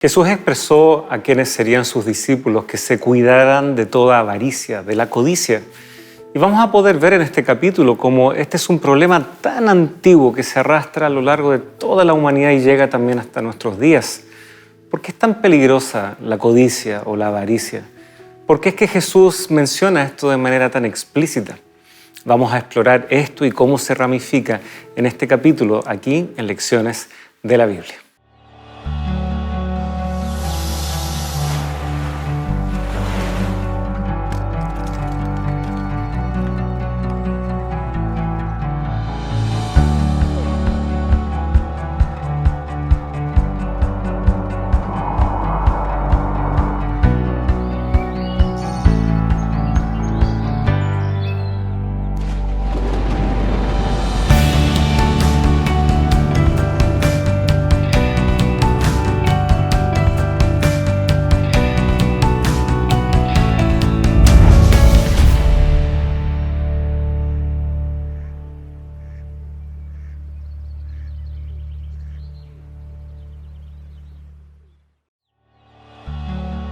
Jesús expresó a quienes serían sus discípulos que se cuidaran de toda avaricia, de la codicia. Y vamos a poder ver en este capítulo cómo este es un problema tan antiguo que se arrastra a lo largo de toda la humanidad y llega también hasta nuestros días. ¿Por qué es tan peligrosa la codicia o la avaricia? ¿Por qué es que Jesús menciona esto de manera tan explícita? Vamos a explorar esto y cómo se ramifica en este capítulo aquí en Lecciones de la Biblia.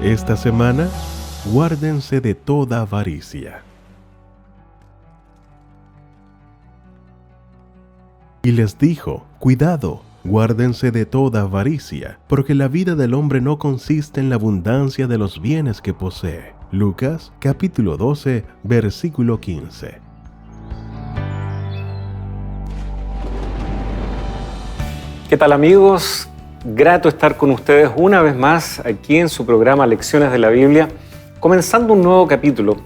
Esta semana, guárdense de toda avaricia. Y les dijo, cuidado, guárdense de toda avaricia, porque la vida del hombre no consiste en la abundancia de los bienes que posee. Lucas, capítulo 12, versículo 15. ¿Qué tal, amigos? Grato estar con ustedes una vez más aquí en su programa Lecciones de la Biblia, comenzando un nuevo capítulo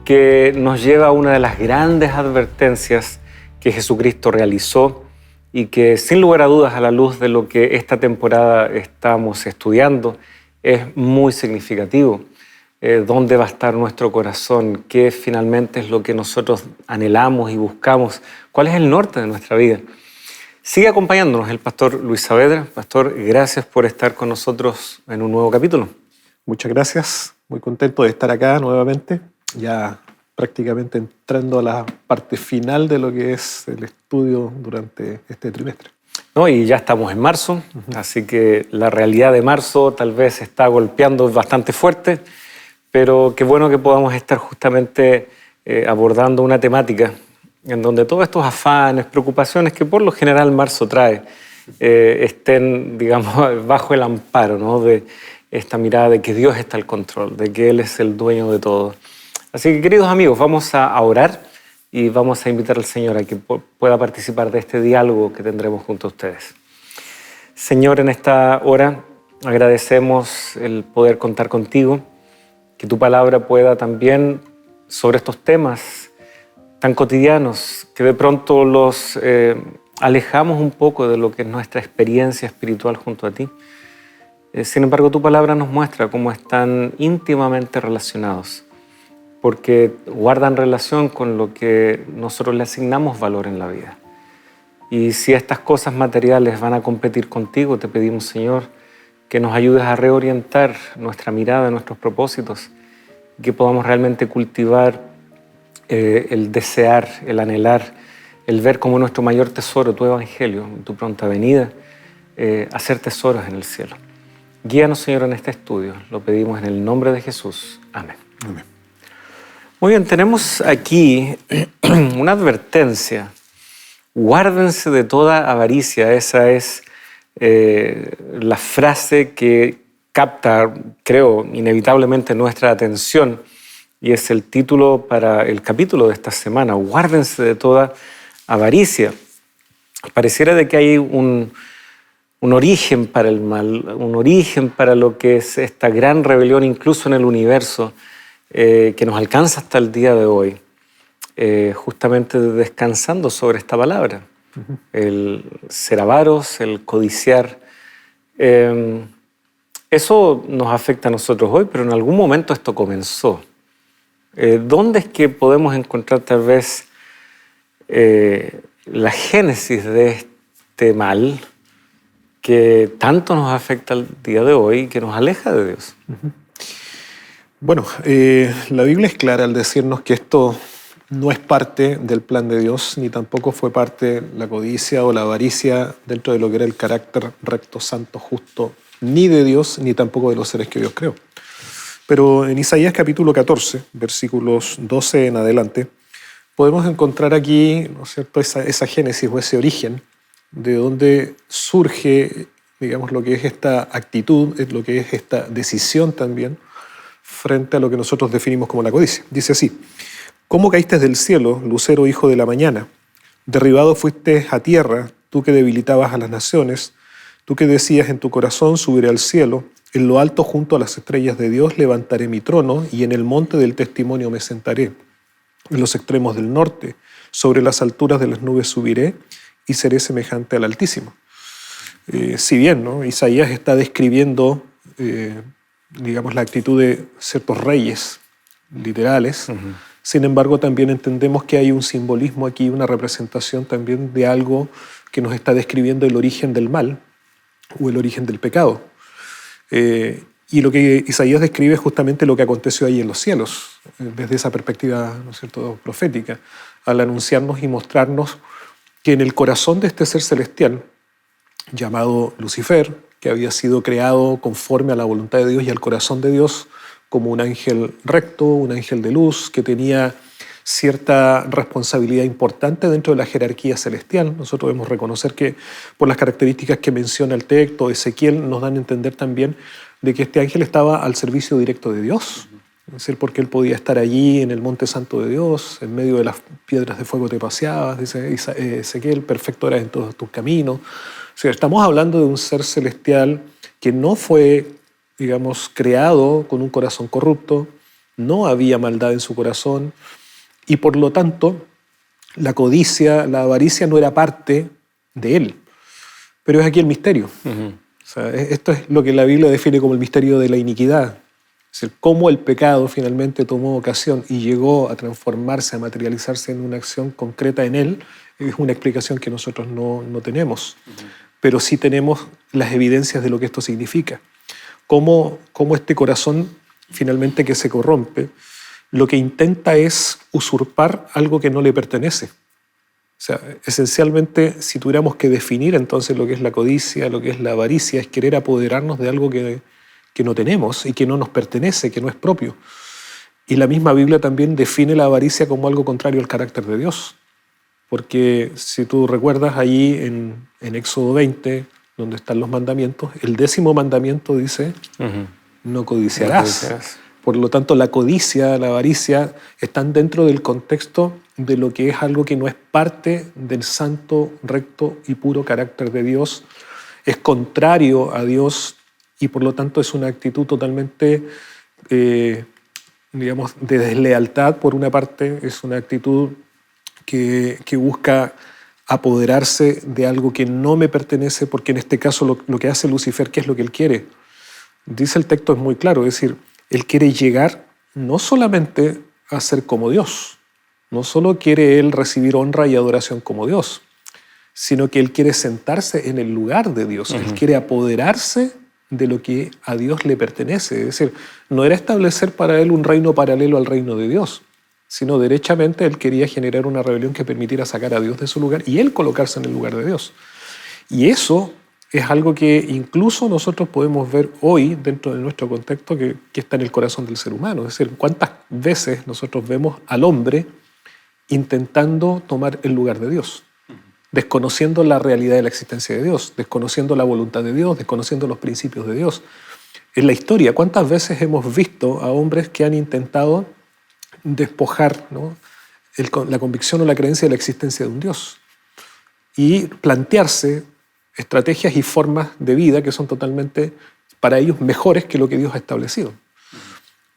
que nos lleva a una de las grandes advertencias que Jesucristo realizó y que, sin lugar a dudas, a la luz de lo que esta temporada estamos estudiando, es muy significativo. ¿Dónde va a estar nuestro corazón? ¿Qué finalmente es lo que nosotros anhelamos y buscamos? ¿Cuál es el norte de nuestra vida? Sigue acompañándonos el pastor Luis Saavedra. Pastor, gracias por estar con nosotros en un nuevo capítulo. Muchas gracias, muy contento de estar acá nuevamente, ya prácticamente entrando a la parte final de lo que es el estudio durante este trimestre. No, y ya estamos en marzo, así que la realidad de marzo tal vez está golpeando bastante fuerte, pero qué bueno que podamos estar justamente abordando una temática en donde todos estos afanes, preocupaciones que por lo general marzo trae, estén, digamos, bajo el amparo, ¿no?, de esta mirada de que Dios está al control, de que Él es el dueño de todo. Así que, queridos amigos, vamos a orar y vamos a invitar al Señor a que pueda participar de este diálogo que tendremos junto a ustedes. Señor, en esta hora agradecemos el poder contar contigo, que tu palabra pueda también sobre estos temas tan cotidianos, que de pronto los alejamos un poco de lo que es nuestra experiencia espiritual junto a ti. Sin embargo, tu palabra nos muestra cómo están íntimamente relacionados, porque guardan relación con lo que nosotros le asignamos valor en la vida. Y si estas cosas materiales van a competir contigo, te pedimos, Señor, que nos ayudes a reorientar nuestra mirada, nuestros propósitos, y que podamos realmente cultivar el desear, el anhelar, el ver como nuestro mayor tesoro, tu evangelio, tu pronta venida, hacer tesoros en el cielo. Guíanos, Señor, en este estudio. Lo pedimos en el nombre de Jesús. Amén. Amén. Muy bien, tenemos aquí una advertencia. Guárdense de toda avaricia. Esa es la frase que capta, creo, inevitablemente nuestra atención. Y es el título para el capítulo de esta semana. Guárdense de toda avaricia. Pareciera de que hay un origen para el mal, un origen para lo que es esta gran rebelión, incluso en el universo, que nos alcanza hasta el día de hoy, justamente descansando sobre esta palabra. El ser avaros, el codiciar. Eso nos afecta a nosotros hoy, pero en algún momento esto comenzó. ¿Dónde es que podemos encontrar tal vez la génesis de este mal que tanto nos afecta al día de hoy y que nos aleja de Dios? Bueno, la Biblia es clara al decirnos que esto no es parte del plan de Dios, ni tampoco fue parte la codicia o la avaricia dentro de lo que era el carácter recto, santo, justo ni de Dios, ni tampoco de los seres que Dios creó. Pero en Isaías capítulo 14, versículos 12 en adelante, podemos encontrar aquí, ¿no es cierto?, esa génesis o ese origen de donde surge, digamos, lo que es esta actitud, lo que es esta decisión también frente a lo que nosotros definimos como la codicia. Dice así: ¿Cómo caíste del cielo, lucero hijo de la mañana? Derribado fuiste a tierra, tú que debilitabas a las naciones, tú que decías en tu corazón: subiré al cielo, en lo alto junto a las estrellas de Dios levantaré mi trono, y en el monte del testimonio me sentaré. En los extremos del norte, sobre las alturas de las nubes subiré, y seré semejante al Altísimo. Si bien, ¿no?, Isaías está describiendo, digamos, la actitud de ciertos reyes literales, sin embargo también entendemos que hay un simbolismo aquí, una representación también de algo que nos está describiendo el origen del mal o el origen del pecado. Y lo que Isaías describe es justamente lo que aconteció ahí en los cielos, desde esa perspectiva, ¿no es cierto?, profética, al anunciarnos y mostrarnos que en el corazón de este ser celestial, llamado Lucifer, que había sido creado conforme a la voluntad de Dios y al corazón de Dios, como un ángel recto, un ángel de luz, que tenía cierta responsabilidad importante dentro de la jerarquía celestial. Nosotros debemos reconocer que por las características que menciona el texto, Ezequiel nos dan a entender también de que este ángel estaba al servicio directo de Dios. Es decir, porque él podía estar allí en el monte santo de Dios, en medio de las piedras de fuego te paseabas, dice Ezequiel: perfecto eras en todos tus caminos. O sea, estamos hablando de un ser celestial que no fue, digamos, creado con un corazón corrupto, no había maldad en su corazón, y por lo tanto la codicia, la avaricia no era parte de él. Pero es aquí el misterio. O sea, esto es lo que la Biblia define como el misterio de la iniquidad. Es decir, cómo el pecado finalmente tomó ocasión y llegó a transformarse, a materializarse en una acción concreta en él, es una explicación que nosotros no tenemos. Pero sí tenemos las evidencias de lo que esto significa. Cómo este corazón finalmente que se corrompe, lo que intenta es usurpar algo que no le pertenece. O sea, esencialmente, si tuviéramos que definir entonces lo que es la codicia, lo que es la avaricia, es querer apoderarnos de algo que no tenemos y que no nos pertenece, que no es propio. Y la misma Biblia también define la avaricia como algo contrario al carácter de Dios. Porque si tú recuerdas allí en Éxodo 20, donde están los mandamientos, el 10º mandamiento dice: no codiciarás. Por lo tanto, la codicia, la avaricia, están dentro del contexto de lo que es algo que no es parte del santo, recto y puro carácter de Dios. Es contrario a Dios y por lo tanto es una actitud totalmente, digamos, de deslealtad por una parte. Es una actitud que busca apoderarse de algo que no me pertenece, porque en este caso lo que hace Lucifer, ¿qué es lo que él quiere? Dice el texto, es muy claro, es decir, él quiere llegar no solamente a ser como Dios, no solo quiere él recibir honra y adoración como Dios, sino que él quiere sentarse en el lugar de Dios, él quiere apoderarse de lo que a Dios le pertenece. Es decir, no era establecer para él un reino paralelo al reino de Dios, sino derechamente él quería generar una rebelión que permitiera sacar a Dios de su lugar y él colocarse en el lugar de Dios. Y eso es algo que incluso nosotros podemos ver hoy dentro de nuestro contexto que está en el corazón del ser humano. Es decir, cuántas veces nosotros vemos al hombre intentando tomar el lugar de Dios, desconociendo la realidad de la existencia de Dios, desconociendo la voluntad de Dios, desconociendo los principios de Dios. En la historia, ¿cuántas veces hemos visto a hombres que han intentado despojar, ¿no?, la convicción o la creencia de la existencia de un Dios y plantearse estrategias y formas de vida que son totalmente, para ellos, mejores que lo que Dios ha establecido?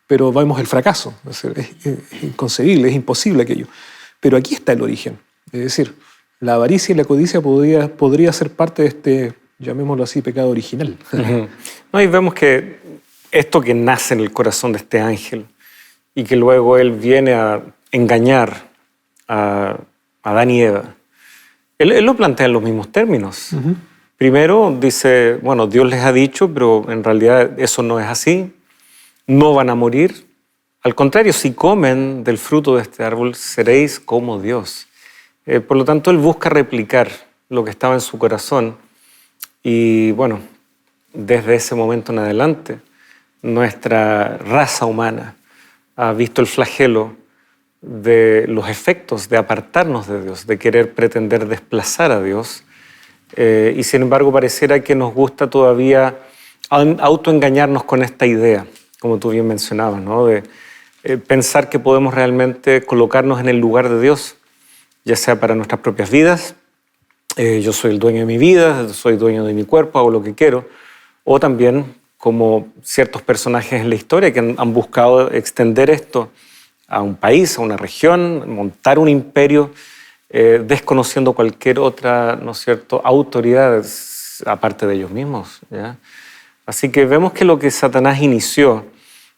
Pero vemos el fracaso, es inconcebible, es imposible aquello. Pero aquí está el origen, es decir, la avaricia y la codicia podría ser parte de este, llamémoslo así, pecado original. No, y vemos que esto que nace en el corazón de este ángel y que luego él viene a engañar a Adán y Eva, él lo plantea en los mismos términos. Primero dice, bueno, Dios les ha dicho, pero en realidad eso no es así, no van a morir. Al contrario, si comen del fruto de este árbol, seréis como Dios. Por lo tanto, él busca replicar lo que estaba en su corazón. Y bueno, desde ese momento en adelante, nuestra raza humana ha visto el flagelo de los efectos de apartarnos de Dios, de querer pretender desplazar a Dios. Y sin embargo pareciera que nos gusta todavía autoengañarnos con esta idea, como tú bien mencionabas, ¿no? De pensar que podemos realmente colocarnos en el lugar de Dios, ya sea para nuestras propias vidas, yo soy el dueño de mi vida, soy dueño de mi cuerpo, hago lo que quiero, o también como ciertos personajes en la historia que han buscado extender esto a un país, a una región, montar un imperio, desconociendo cualquier otra, ¿no es cierto?, autoridad aparte de ellos mismos, ¿ya? Así que vemos que lo que Satanás inició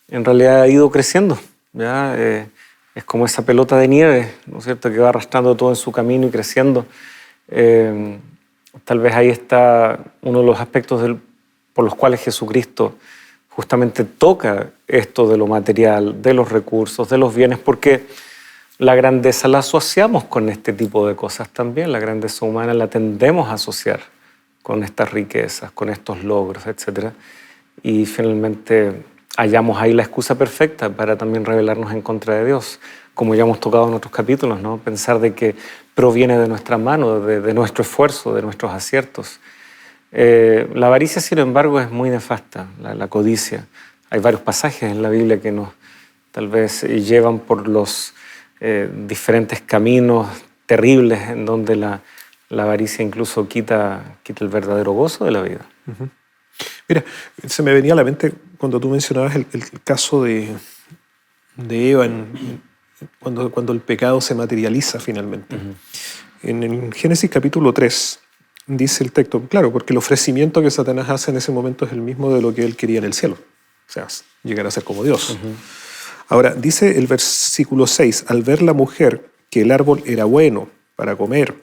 en realidad ha ido creciendo, ¿ya? Es como esa pelota de nieve, ¿no es cierto?, que va arrastrando todo en su camino y creciendo. Tal vez ahí está uno de los aspectos por los cuales Jesucristo justamente toca esto de lo material, de los recursos, de los bienes, porque la grandeza la asociamos con este tipo de cosas también. La grandeza humana la tendemos a asociar con estas riquezas, con estos logros, etc. Y finalmente hallamos ahí la excusa perfecta para también rebelarnos en contra de Dios, como ya hemos tocado en otros capítulos, ¿no? Pensar de que proviene de nuestra mano, de nuestro esfuerzo, de nuestros aciertos. La avaricia, sin embargo, es muy nefasta, la codicia. Hay varios pasajes en la Biblia que nos tal vez llevan por los diferentes caminos terribles en donde la avaricia incluso quita el verdadero gozo de la vida. Uh-huh. Mira, se me venía a la mente cuando tú mencionabas el caso de Eva cuando el pecado se materializa finalmente. Uh-huh. En el Génesis capítulo 3 dice el texto, claro, porque el ofrecimiento que Satanás hace en ese momento es el mismo de lo que él quería en el cielo, o sea, llegar a ser como Dios. Uh-huh. Ahora, dice el versículo 6, al ver la mujer que el árbol era bueno para comer,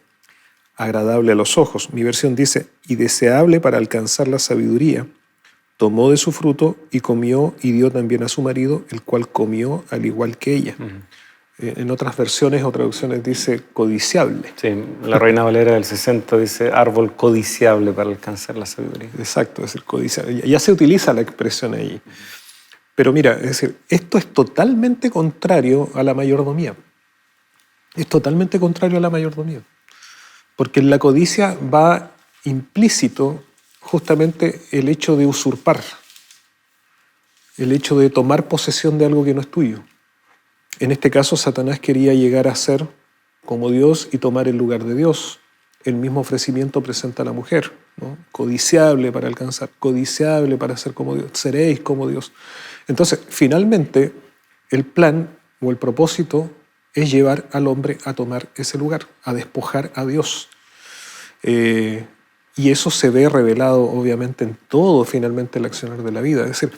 agradable a los ojos, mi versión dice, y deseable para alcanzar la sabiduría, tomó de su fruto y comió y dio también a su marido, el cual comió al igual que ella. Uh-huh. En otras versiones o traducciones dice codiciable. Sí, la Reina Valera del 60 dice árbol codiciable para alcanzar la sabiduría. Exacto, es decir, codiciable. Ya se utiliza la expresión ahí. Pero mira, es decir, esto es totalmente contrario a la mayordomía. Es totalmente contrario a la mayordomía. Porque en la codicia va implícito justamente el hecho de usurpar, el hecho de tomar posesión de algo que no es tuyo. En este caso, Satanás quería llegar a ser como Dios y tomar el lugar de Dios. El mismo ofrecimiento presenta a la mujer, ¿no? Codiciable para alcanzar, codiciable para ser como Dios, seréis como Dios. Entonces, finalmente, el plan o el propósito es llevar al hombre a tomar ese lugar, a despojar a Dios. Y eso se ve revelado, obviamente, en todo, finalmente, el accionar de la vida. Es decir,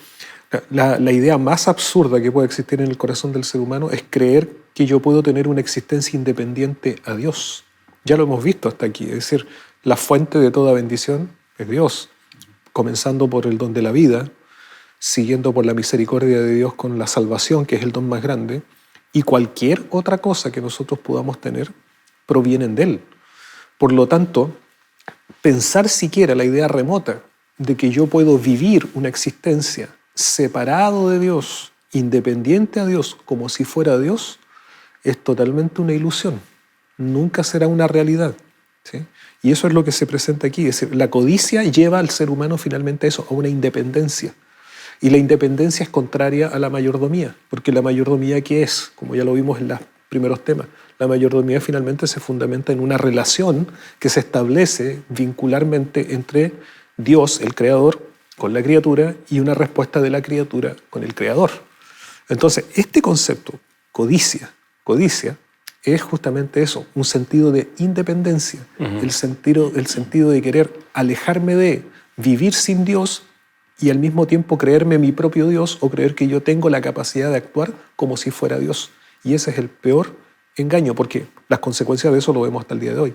la idea más absurda que puede existir en el corazón del ser humano es creer que yo puedo tener una existencia independiente a Dios. Ya lo hemos visto hasta aquí. Es decir, la fuente de toda bendición es Dios, comenzando por el don de la vida, siguiendo por la misericordia de Dios con la salvación, que es el don más grande, y cualquier otra cosa que nosotros podamos tener provienen de Él. Por lo tanto, pensar siquiera la idea remota de que yo puedo vivir una existencia separado de Dios, independiente a Dios, como si fuera Dios, es totalmente una ilusión. Nunca será una realidad, ¿sí? Y eso es lo que se presenta aquí. Es decir, la codicia lleva al ser humano finalmente a eso, a una independencia. Y la independencia es contraria a la mayordomía, porque la mayordomía, ¿qué es? Como ya lo vimos en los primeros temas, la mayordomía finalmente se fundamenta en una relación que se establece vincularmente entre Dios, el Creador, con la criatura y una respuesta de la criatura con el Creador. Entonces, este concepto, codicia, es justamente eso, un sentido de independencia, el sentido de querer alejarme de vivir sin Dios y al mismo tiempo creerme mi propio Dios o creer que yo tengo la capacidad de actuar como si fuera Dios. Y ese es el peor engaño, porque las consecuencias de eso lo vemos hasta el día de hoy.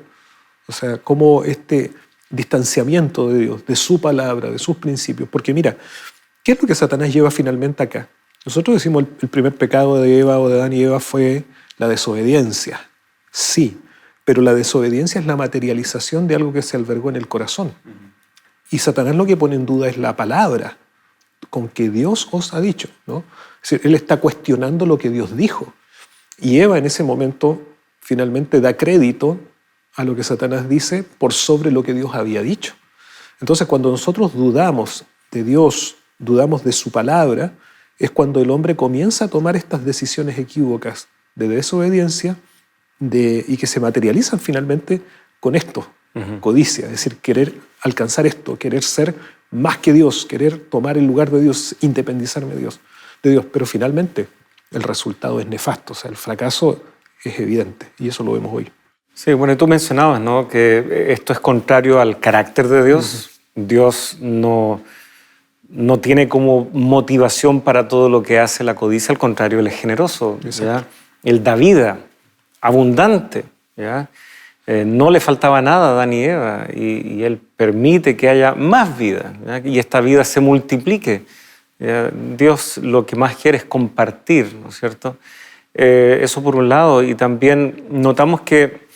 O sea, cómo este distanciamiento de Dios, de su palabra, de sus principios. Porque mira, ¿qué es lo que Satanás lleva finalmente acá? Nosotros decimos el primer pecado de Eva o de Adán y Eva fue la desobediencia. Sí, pero la desobediencia es la materialización de algo que se albergó en el corazón. Y Satanás lo que pone en duda es la palabra con que Dios os ha dicho, ¿no? Es decir, él está cuestionando lo que Dios dijo. Y Eva en ese momento finalmente da crédito a lo que Satanás dice por sobre lo que Dios había dicho. Entonces, cuando nosotros dudamos de Dios, dudamos de su palabra, es cuando el hombre comienza a tomar estas decisiones equívocas de desobediencia y que se materializan finalmente con esto, codicia, es decir, querer alcanzar esto, querer ser más que Dios, querer tomar el lugar de Dios, independizarme de Dios. Pero finalmente el resultado es nefasto, o sea, el fracaso es evidente y eso lo vemos hoy. Sí, bueno, y tú mencionabas, ¿no?, que esto es contrario al carácter de Dios. Dios no tiene como motivación para todo lo que hace la codicia, al contrario, Él es generoso, ¿ya? Él da vida, abundante, ¿ya? No le faltaba nada a Adán y Eva y Él permite que haya más vida, ¿ya? Y esta vida se multiplique. ¿Ya? Dios lo que más quiere es compartir, ¿no es cierto? Eso por un lado, y también notamos que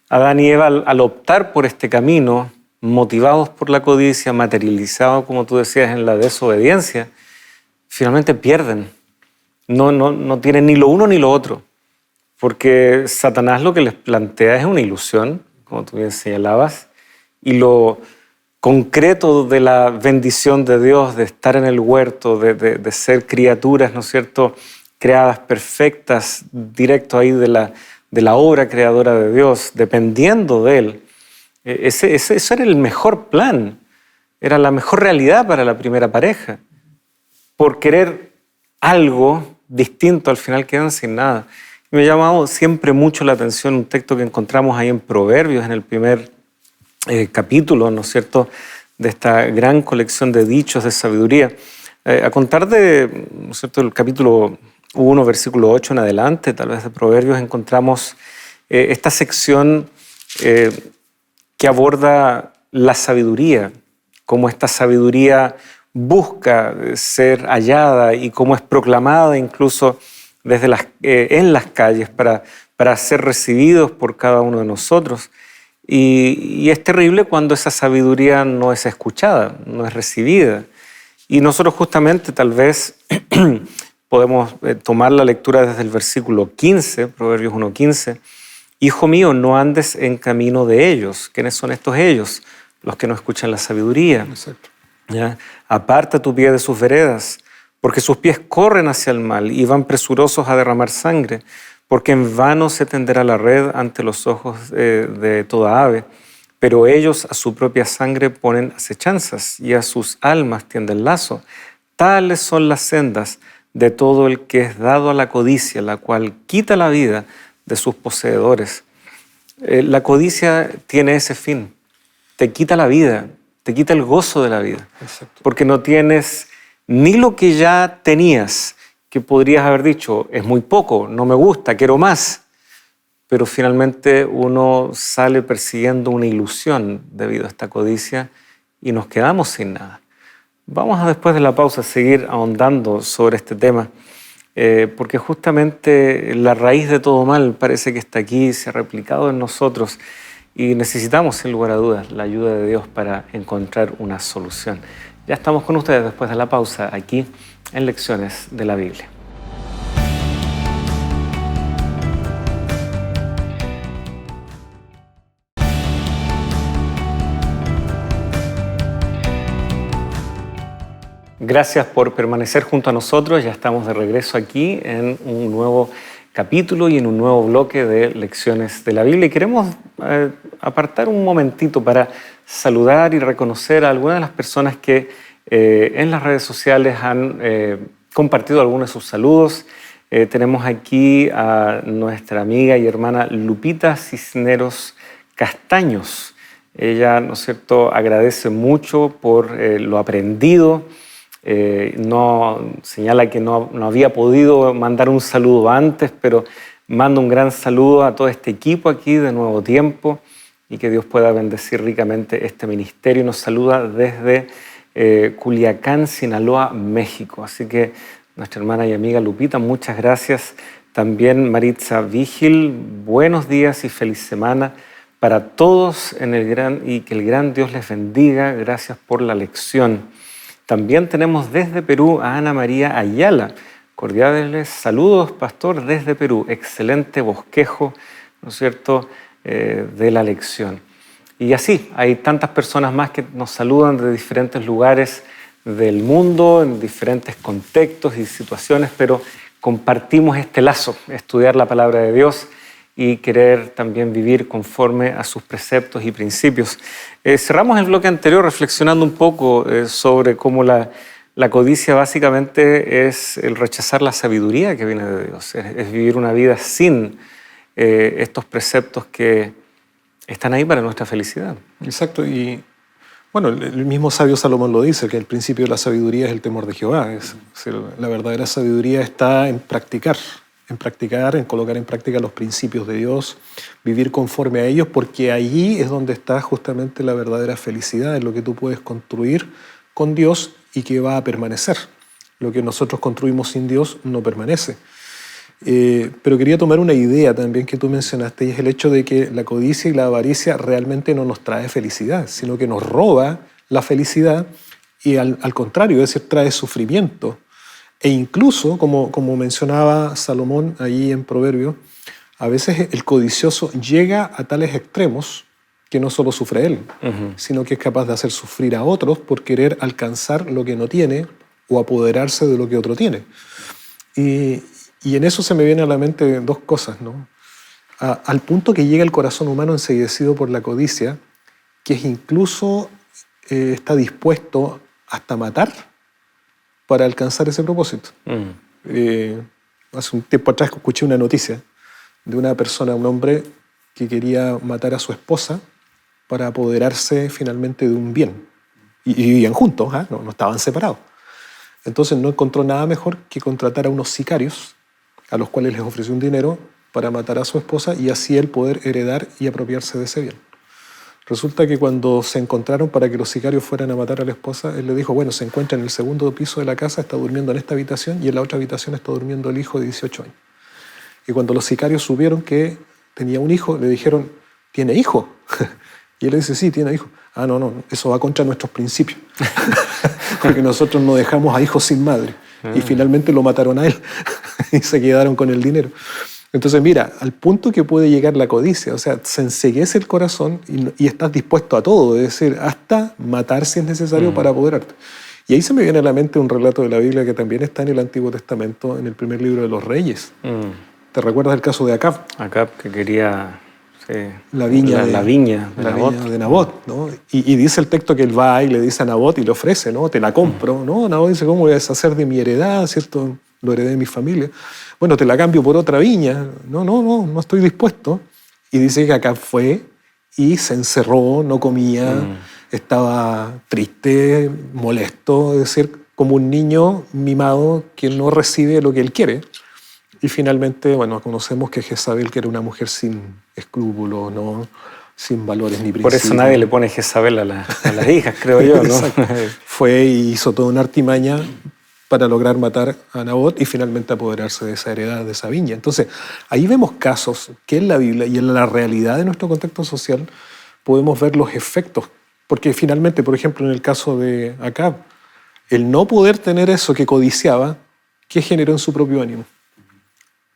Adán y Eva al optar por este camino, motivados por la codicia, materializados, como tú decías, en la desobediencia, finalmente pierden. No tienen ni lo uno ni lo otro. Porque Satanás lo que les plantea es una ilusión, como tú bien señalabas, y lo concreto de la bendición de Dios, de estar en el huerto, de ser criaturas, ¿no es cierto?, creadas perfectas, directo ahí de la obra creadora de Dios, dependiendo de Él. Ese era el mejor plan, era la mejor realidad para la primera pareja. Por querer algo distinto, al final quedan sin nada. Y me ha llamado siempre mucho la atención un texto que encontramos ahí en Proverbios, en el primer capítulo, ¿no es cierto?, de esta gran colección de dichos de sabiduría. A contar de, ¿no es cierto?, el capítulo 1, versículo 8 en adelante, tal vez de Proverbios, encontramos esta sección que aborda la sabiduría, cómo esta sabiduría busca ser hallada y cómo es proclamada incluso desde en las calles para ser recibidos por cada uno de nosotros. Y es terrible cuando esa sabiduría no es escuchada, no es recibida. Y nosotros justamente tal vez podemos tomar la lectura desde el versículo 15, Proverbios 1:15. Hijo mío, no andes en camino de ellos. ¿Quiénes son estos ellos? Los que no escuchan la sabiduría. Exacto. ¿Ya? Aparta tu pie de sus veredas, porque sus pies corren hacia el mal y van presurosos a derramar sangre, porque en vano se tenderá la red ante los ojos de toda ave, pero ellos a su propia sangre ponen acechanzas y a sus almas tienden lazo. Tales son las sendas de todo el que es dado a la codicia, la cual quita la vida de sus poseedores. La codicia tiene ese fin, te quita la vida, te quita el gozo de la vida. Exacto. Porque no tienes ni lo que ya tenías, que podrías haber dicho, es muy poco, no me gusta, quiero más. Pero finalmente uno sale persiguiendo una ilusión debido a esta codicia y nos quedamos sin nada. Vamos a, después de la pausa, seguir ahondando sobre este tema, porque justamente la raíz de todo mal parece que está aquí, se ha replicado en nosotros y necesitamos, sin lugar a dudas, la ayuda de Dios para encontrar una solución. Ya estamos con ustedes después de la pausa, aquí en Lecciones de la Biblia. Gracias por permanecer junto a nosotros. Ya estamos de regreso aquí en un nuevo capítulo y en un nuevo bloque de Lecciones de la Biblia. Y queremos apartar un momentito para saludar y reconocer a algunas de las personas que en las redes sociales han compartido algunos de sus saludos. Tenemos aquí a nuestra amiga y hermana Lupita Cisneros Castaños. Ella, ¿no es cierto?, agradece mucho por lo aprendido. Señala que no había podido mandar un saludo antes, pero manda un gran saludo a todo este equipo aquí de Nuevo Tiempo y que Dios pueda bendecir ricamente este ministerio. Y nos saluda desde Culiacán, Sinaloa, México. Así que nuestra hermana y amiga Lupita, muchas gracias. También Maritza Vigil, buenos días y feliz semana para todos y que el gran Dios les bendiga. Gracias por la lección. También tenemos desde Perú a Ana María Ayala. Cordiales saludos, pastor, desde Perú. Excelente bosquejo, ¿no es cierto?, de la lección. Y así, hay tantas personas más que nos saludan de diferentes lugares del mundo, en diferentes contextos y situaciones, pero compartimos este lazo, estudiar la palabra de Dios y querer también vivir conforme a sus preceptos y principios. Cerramos el bloque anterior reflexionando un poco sobre cómo la codicia básicamente es el rechazar la sabiduría que viene de Dios, es vivir una vida sin estos preceptos que están ahí para nuestra felicidad. Exacto, y bueno, el mismo sabio Salomón lo dice, que el principio de la sabiduría es el temor de Jehová. La verdadera sabiduría está en practicar, en colocar en práctica los principios de Dios, vivir conforme a ellos, porque allí es donde está justamente la verdadera felicidad, en lo que tú puedes construir con Dios y que va a permanecer. Lo que nosotros construimos sin Dios no permanece. Pero quería tomar una idea también que tú mencionaste, y es el hecho de que la codicia y la avaricia realmente no nos trae felicidad, sino que nos roba la felicidad y al contrario, es decir, trae sufrimiento. E incluso, como mencionaba Salomón ahí en Proverbios, a veces el codicioso llega a tales extremos que no solo sufre él, sino que es capaz de hacer sufrir a otros por querer alcanzar lo que no tiene o apoderarse de lo que otro tiene. Y en eso se me vienen a la mente dos cosas, ¿no? Al punto que llega el corazón humano enseguecido por la codicia, que es incluso está dispuesto hasta matar para alcanzar ese propósito. Hace un tiempo atrás escuché una noticia de una persona, un hombre, que quería matar a su esposa para apoderarse finalmente de un bien. Y vivían juntos, no estaban separados. Entonces no encontró nada mejor que contratar a unos sicarios a los cuales les ofreció un dinero para matar a su esposa y así él poder heredar y apropiarse de ese bien. Resulta que cuando se encontraron para que los sicarios fueran a matar a la esposa, él le dijo, bueno, se encuentra en el segundo piso de la casa, está durmiendo en esta habitación y en la otra habitación está durmiendo el hijo de 18 años. Y cuando los sicarios supieron que tenía un hijo, le dijeron, ¿tiene hijo? Y él le dice, sí, tiene hijo. Ah, no, eso va contra nuestros principios. Porque nosotros no dejamos a hijos sin madre. Y finalmente lo mataron a él y se quedaron con el dinero. Entonces, mira, al punto que puede llegar la codicia, o sea, se enceguece el corazón y estás dispuesto a todo, es decir, hasta matar si es necesario para apoderarte. Y ahí se me viene a la mente un relato de la Biblia que también está en el Antiguo Testamento, en el primer libro de los Reyes. ¿Te recuerdas el caso de Acab? Acab, que quería... Sí. La viña de Nabot, ¿no? Y dice el texto que él va y le dice a Nabot y le ofrece, ¿no? Te la compro, ¿no? Nabot dice, ¿cómo voy a deshacer de mi heredad, ¿cierto? Lo heredé de mi familia. Bueno, te la cambio por otra viña. No estoy dispuesto. Y dice que Acab fue y se encerró, no comía, estaba triste, molesto, es decir, como un niño mimado que no recibe lo que él quiere. Y finalmente, bueno, conocemos que Jezabel, que era una mujer sin escrúpulos, ¿no? Sin valores ni principios. Por eso nadie le pone Jezabel a las hijas, creo yo, ¿no? Fue y hizo toda una artimaña para lograr matar a Nabot y finalmente apoderarse de esa heredad, de esa viña. Entonces, ahí vemos casos que en la Biblia y en la realidad de nuestro contexto social podemos ver los efectos. Porque finalmente, por ejemplo, en el caso de Acab, el no poder tener eso que codiciaba, ¿qué generó en su propio ánimo?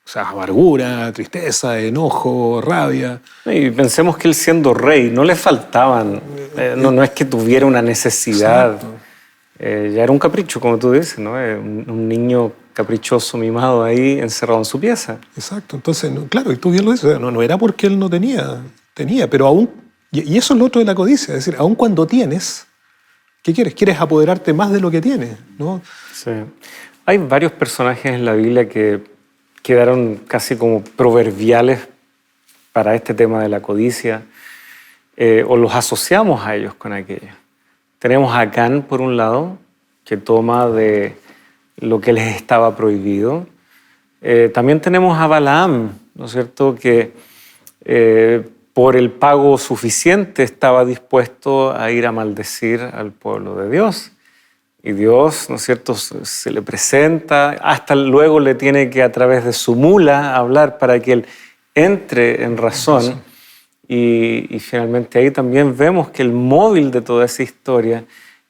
O sea, amargura, tristeza, enojo, rabia. Y pensemos que él siendo rey, no le faltaban, no es que tuviera una necesidad. Ya era un capricho, como tú dices, ¿no? Un niño caprichoso, mimado ahí, encerrado en su pieza. Exacto, entonces, claro, y tú bien lo dices, no era porque él no tenía, pero aún, y eso es lo otro de la codicia, es decir, aún cuando tienes, ¿qué quieres? Quieres apoderarte más de lo que tienes, ¿no? Sí. Hay varios personajes en la Biblia que quedaron casi como proverbiales para este tema de la codicia, o los asociamos a ellos con aquello. Tenemos a Acán, por un lado, que toma de lo que les estaba prohibido. También tenemos a Balaam, ¿no es cierto?, que por el pago suficiente estaba dispuesto a ir a maldecir al pueblo de Dios. Y Dios, ¿no es cierto?, se le presenta, hasta luego le tiene que a través de su mula hablar para que él entre en razón y finalmente ahí también vemos que el móvil de toda esa historia,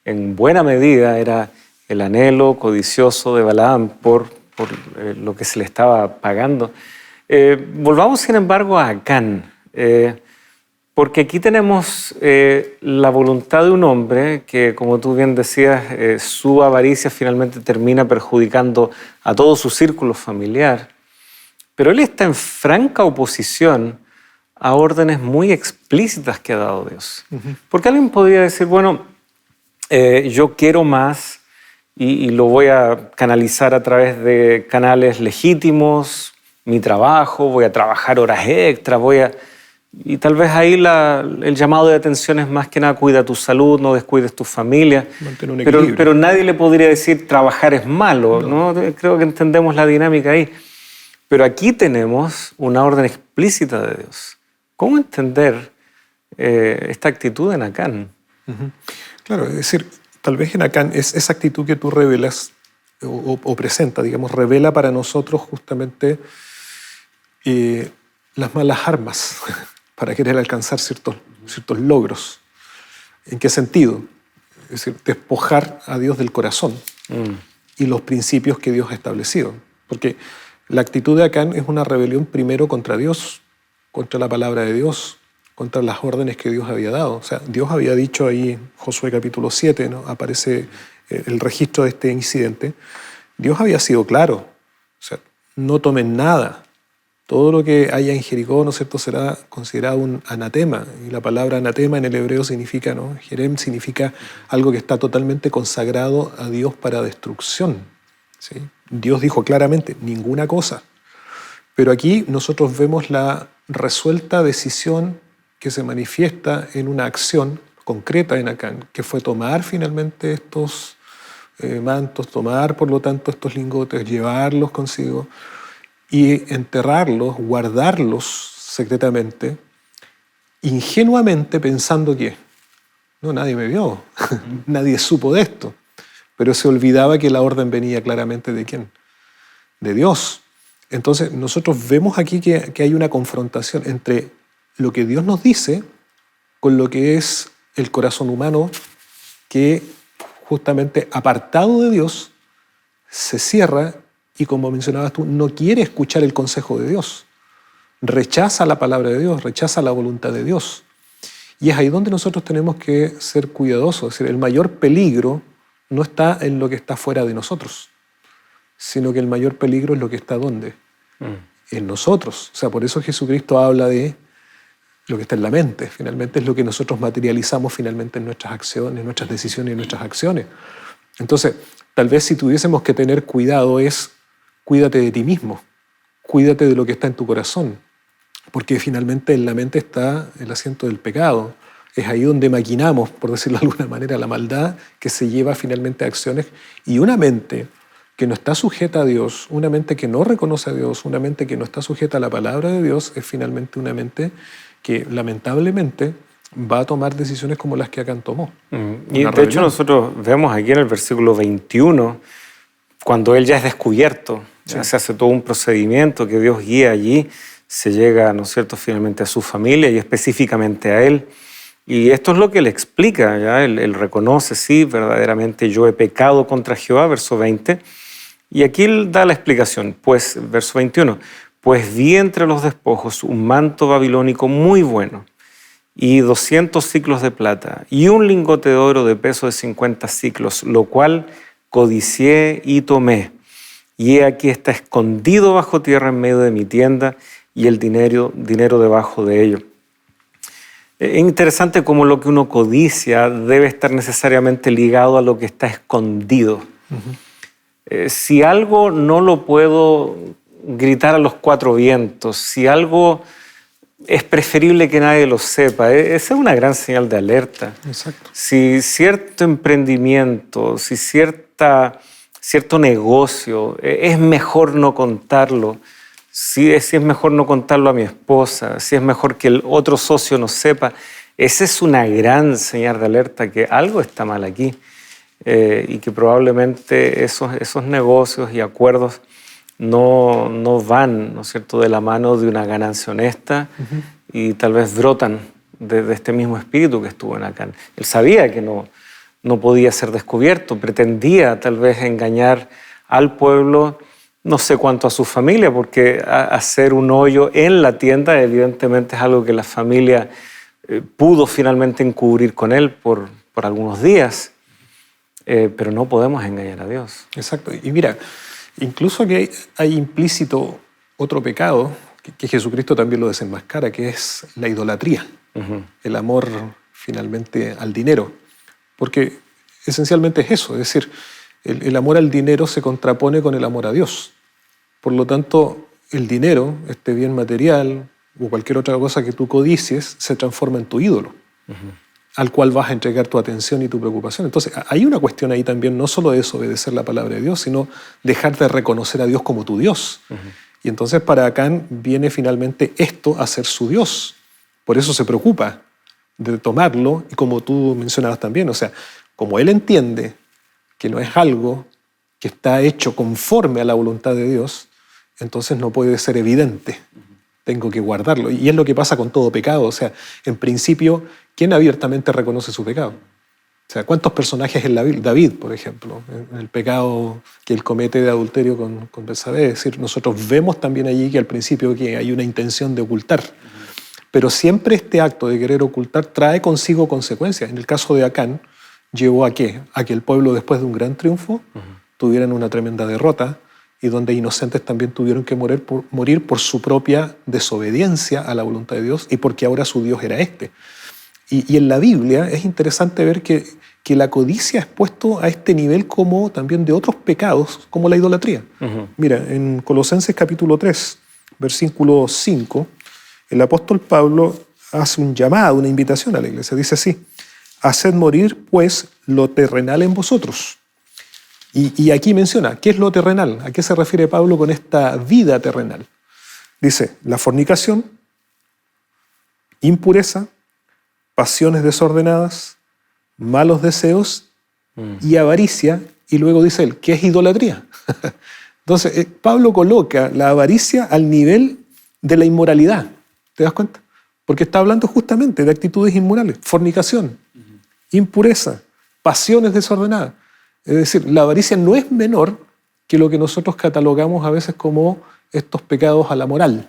en buena medida, era el anhelo codicioso de Balaam por lo que se le estaba pagando. Volvamos, sin embargo, a Acán, porque aquí tenemos la voluntad de un hombre que, como tú bien decías, su avaricia finalmente termina perjudicando a todo su círculo familiar, pero él está en franca oposición a órdenes muy explícitas que ha dado Dios. Porque alguien podría decir, bueno, yo quiero más y lo voy a canalizar a través de canales legítimos, mi trabajo, voy a trabajar horas extras, y tal vez ahí el llamado de atención es más que nada cuida tu salud, no descuides tu familia. Mantén un equilibrio. Pero nadie le podría decir trabajar es malo, ¿no? Creo que entendemos la dinámica ahí. Pero aquí tenemos una orden explícita de Dios. ¿Cómo entender esta actitud en Acán? Claro, es decir, tal vez en Acán esa actitud que tú revelas o presenta, digamos, revela para nosotros justamente las malas armas para querer alcanzar ciertos logros. ¿En qué sentido? Es decir, despojar a Dios del corazón y los principios que Dios ha establecido. Porque la actitud de Acán es una rebelión primero contra Dios, contra la palabra de Dios, contra las órdenes que Dios había dado. O sea, Dios había dicho ahí, en Josué capítulo 7, ¿no? Aparece el registro de este incidente. Dios había sido claro. O sea, no tomen nada. Todo lo que haya en Jericó, ¿no es cierto?, será considerado un anatema. Y la palabra anatema en el hebreo significa, ¿no? Jerem significa algo que está totalmente consagrado a Dios para destrucción. ¿Sí? Dios dijo claramente, ninguna cosa. Pero aquí nosotros vemos la resuelta decisión que se manifiesta en una acción concreta en Acán, que fue tomar finalmente estos mantos, tomar por lo tanto estos lingotes, llevarlos consigo y enterrarlos, guardarlos secretamente, ingenuamente pensando que no, nadie me vio, nadie supo de esto, pero se olvidaba que la orden venía claramente ¿de quién? De Dios. Entonces nosotros vemos aquí que hay una confrontación entre lo que Dios nos dice con lo que es el corazón humano que justamente apartado de Dios se cierra y, como mencionabas tú, no quiere escuchar el consejo de Dios. Rechaza la palabra de Dios, rechaza la voluntad de Dios. Y es ahí donde nosotros tenemos que ser cuidadosos. Es decir, el mayor peligro no está en lo que está fuera de nosotros, sino que el mayor peligro es lo que está ¿dónde? En nosotros. O sea, por eso Jesucristo habla de lo que está en la mente. Finalmente es lo que nosotros materializamos finalmente en nuestras acciones, en nuestras decisiones y en nuestras acciones. Entonces, tal vez si tuviésemos que tener cuidado es cuídate de ti mismo, cuídate de lo que está en tu corazón, porque finalmente en la mente está el asiento del pecado. Es ahí donde maquinamos, por decirlo de alguna manera, la maldad que se lleva finalmente a acciones. Y una mente que no está sujeta a Dios, una mente que no reconoce a Dios, una mente que no está sujeta a la palabra de Dios, es finalmente una mente que lamentablemente va a tomar decisiones como las que Acán tomó. Y de hecho nosotros vemos aquí en el versículo 21, cuando él ya es descubierto, ya se hace todo un procedimiento que Dios guía allí, se llega, ¿no es cierto?, finalmente a su familia y específicamente a él. Y esto es lo que él explica, ¿ya? Él reconoce, sí, verdaderamente yo he pecado contra Jehová, verso 20. Y aquí él da la explicación, pues, verso 21, pues vi entre los despojos un manto babilónico muy bueno y 200 siclos de plata y un lingote de oro de peso de 50 siclos, lo cual codicié y tomé. Y he aquí está escondido bajo tierra en medio de mi tienda y el dinero debajo de ello. Es interesante cómo lo que uno codicia debe estar necesariamente ligado a lo que está escondido. Si algo no lo puedo gritar a los cuatro vientos, si algo es preferible que nadie lo sepa, esa es una gran señal de alerta. Exacto. Si cierto emprendimiento, si cierto negocio, es mejor no contarlo, si es mejor no contarlo a mi esposa, si es mejor que el otro socio no sepa, esa es una gran señal de alerta que algo está mal aquí y que probablemente esos negocios y acuerdos no van, ¿no es cierto?, de la mano de una ganancia honesta y tal vez brotan de este mismo espíritu que estuvo en Acán. Él sabía que no podía ser descubierto, pretendía tal vez engañar al pueblo, no sé cuánto a su familia, porque hacer un hoyo en la tienda evidentemente es algo que la familia pudo finalmente encubrir con él por algunos días, pero no podemos engañar a Dios. Exacto. Y mira, incluso que hay implícito otro pecado que Jesucristo también lo desenmascara, que es la idolatría, el amor finalmente al dinero. Porque esencialmente es eso, es decir, el amor al dinero se contrapone con el amor a Dios. Por lo tanto, el dinero, este bien material o cualquier otra cosa que tú codicies, se transforma en tu ídolo, al cual vas a entregar tu atención y tu preocupación. Entonces, hay una cuestión ahí también, no solo de desobedecer la palabra de Dios, sino dejar de reconocer a Dios como tu Dios. Y entonces para Acán viene finalmente esto a ser su Dios. Por eso se preocupa de tomarlo, y como tú mencionabas también, o sea, como él entiende que no es algo que está hecho conforme a la voluntad de Dios, entonces no puede ser evidente. Tengo que guardarlo. Y es lo que pasa con todo pecado. O sea, en principio, ¿quién abiertamente reconoce su pecado? O sea, ¿cuántos personajes en la Biblia? David, por ejemplo, en el pecado que él comete de adulterio con Betsabé. Es decir, nosotros vemos también allí que al principio que hay una intención de ocultar. Pero siempre este acto de querer ocultar trae consigo consecuencias. En el caso de Acán, ¿llevó a qué? A que el pueblo, después de un gran triunfo, tuvieran una tremenda derrota, y donde inocentes también tuvieron que morir por su propia desobediencia a la voluntad de Dios y porque ahora su Dios era este. Y en la Biblia es interesante ver que la codicia es puesto a este nivel como también de otros pecados, como la idolatría. Mira, en Colosenses capítulo 3, versículo 5, el apóstol Pablo hace un llamado, una invitación a la iglesia. Dice así: haced morir pues lo terrenal en vosotros. Y aquí menciona, ¿qué es lo terrenal? ¿A qué se refiere Pablo con esta vida terrenal? Dice, la fornicación, impureza, pasiones desordenadas, malos deseos y avaricia. Y luego dice él, ¿qué es idolatría? Entonces, Pablo coloca la avaricia al nivel de la inmoralidad. ¿Te das cuenta? Porque está hablando justamente de actitudes inmorales. Fornicación, impureza, pasiones desordenadas. Es decir, la avaricia no es menor que lo que nosotros catalogamos a veces como estos pecados a la moral.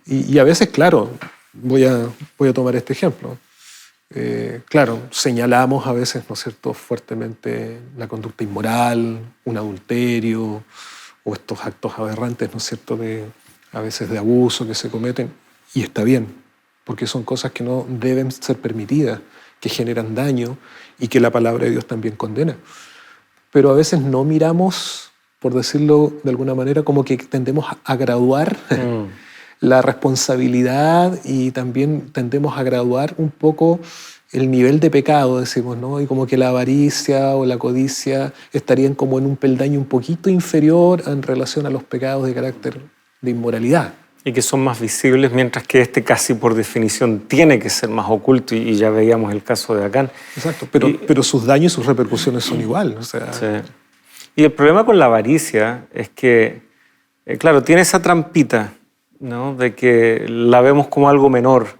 Y a veces, claro, voy a tomar este ejemplo. Claro, señalamos a veces, ¿no es cierto?, fuertemente la conducta inmoral, un adulterio, o estos actos aberrantes, ¿no es cierto?, a veces de abuso que se cometen. Y está bien, porque son cosas que no deben ser permitidas, que generan daño y que la palabra de Dios también condena. Pero a veces no miramos, por decirlo de alguna manera, como que tendemos a graduar la responsabilidad y también tendemos a graduar un poco el nivel de pecado, decimos, ¿no? Y como que la avaricia o la codicia estarían como en un peldaño un poquito inferior en relación a los pecados de carácter de inmoralidad. Y que son más visibles, mientras que este casi por definición tiene que ser más oculto, y ya veíamos el caso de Acán. Exacto, pero sus daños y sus repercusiones son igual. O sea. Sí. Y el problema con la avaricia es que, claro, tiene esa trampita, ¿no?, de que la vemos como algo menor,